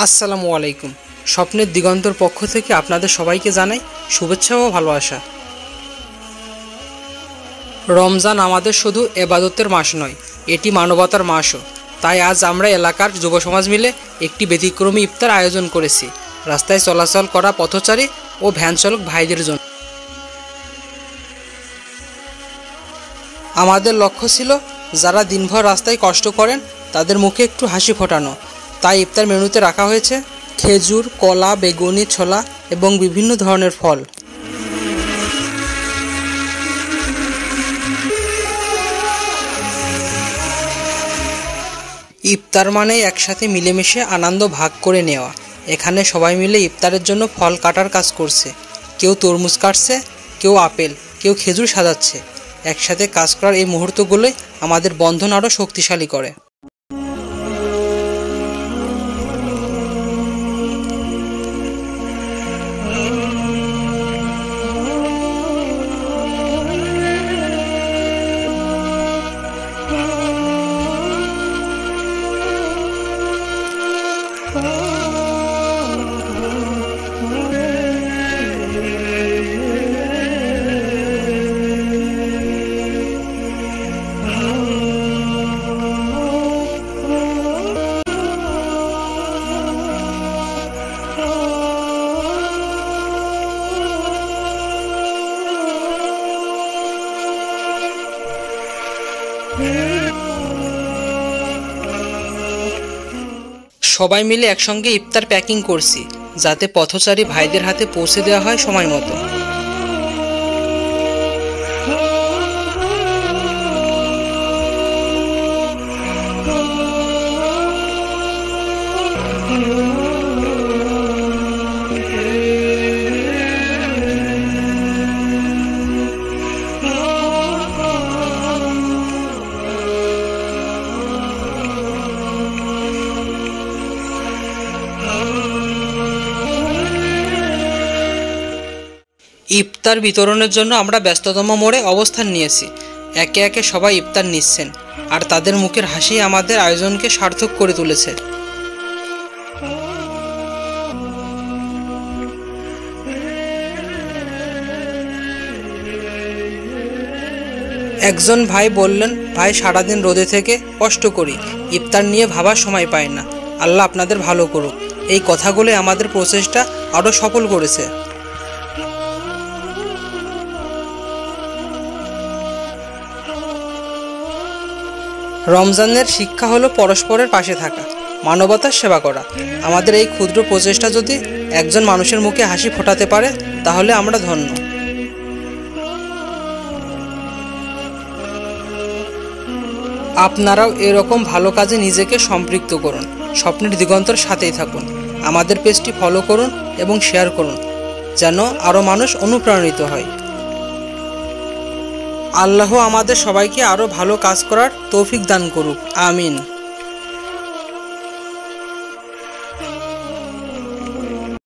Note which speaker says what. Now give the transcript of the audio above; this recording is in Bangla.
Speaker 1: আসসালামু আলাইকুম। স্বপ্নের দিগন্তর পক্ষ থেকে আপনাদের সবাইকে জানাই শুভেচ্ছা ও ভালোবাসা। রমজান আমাদের শুধু ইবাদতের মাস নয়, এটি মানবতার মাসও। তাই আজ আমরা এলাকার যুব সমাজ মিলে একটি ব্যতিক্রমী ইফতার আয়োজন করেছি রাস্তায় চলাচল করা পথচারী ও ভ্যান চালক ভাইদের জন্য। আমাদের লক্ষ্য ছিল যারা দিনভর রাস্তায় কষ্ট করেন তাদের মুখে একটু হাসি ফোটানো। তাই ইফতার মেনুতে রাখা হয়েছে খেজুর, কলা, বেগুনি, ছোলা এবং বিভিন্ন ধরনের ফল। ইফতার মানে একসাথে মিলেমিশে আনন্দ ভাগ করে নেওয়া। এখানে সবাই মিলে ইফতারের জন্য ফল কাটার কাজ করছে। কেউ তরমুজ কাটছে, কেউ আপেল, কেউ খেজুর সাজাচ্ছে। একসাথে কাজ করার এই মুহূর্তগুলোই আমাদের বন্ধন আরও শক্তিশালী করে। সবাই মিলে একসঙ্গে ইফতার প্যাকিং করছি যাতে পথচারী ভাইদের হাতে পৌঁছে দেওয়া হয় সময় মতো। ইফতার বিতরণের জন্য আমরা ব্যস্ততম মোড়ে অবস্থান নিয়েছি। একে একে সবাই ইফতার নিচ্ছেন, আর তাদের মুখের হাসি আমাদের আয়োজনকে সার্থক করে তুলেছে। একজন ভাই বললেন, ভাই সারাদিন রোদে থেকে কষ্ট করি, ইফতার নিয়ে ভাবার সময় পায় না, আল্লাহ আপনাদের ভালো করুক। এই কথাগুলো আমাদের প্রচেষ্টা আরও সফল করেছে। রমজানের শিক্ষা হলো পরস্পরের পাশে থাকা, মানবতার সেবা করা। আমাদের এই ক্ষুদ্র প্রচেষ্টা যদি একজন মানুষের মুখে হাসি ফোটাতে পারে তাহলে আমরা ধন্য। আপনারাও এরকম ভালো কাজে নিজেকে সম্পৃক্ত করুন। স্বপ্নের দিগন্তর সাথেই থাকুন। আমাদের পেজটি ফলো করুন এবং শেয়ার করুন যেন আরও মানুষ অনুপ্রাণিত হয়। আল্লাহ আমাদের সবাইকে আরও ভালো কাজ করার তৌফিক দান করুক। আমিন।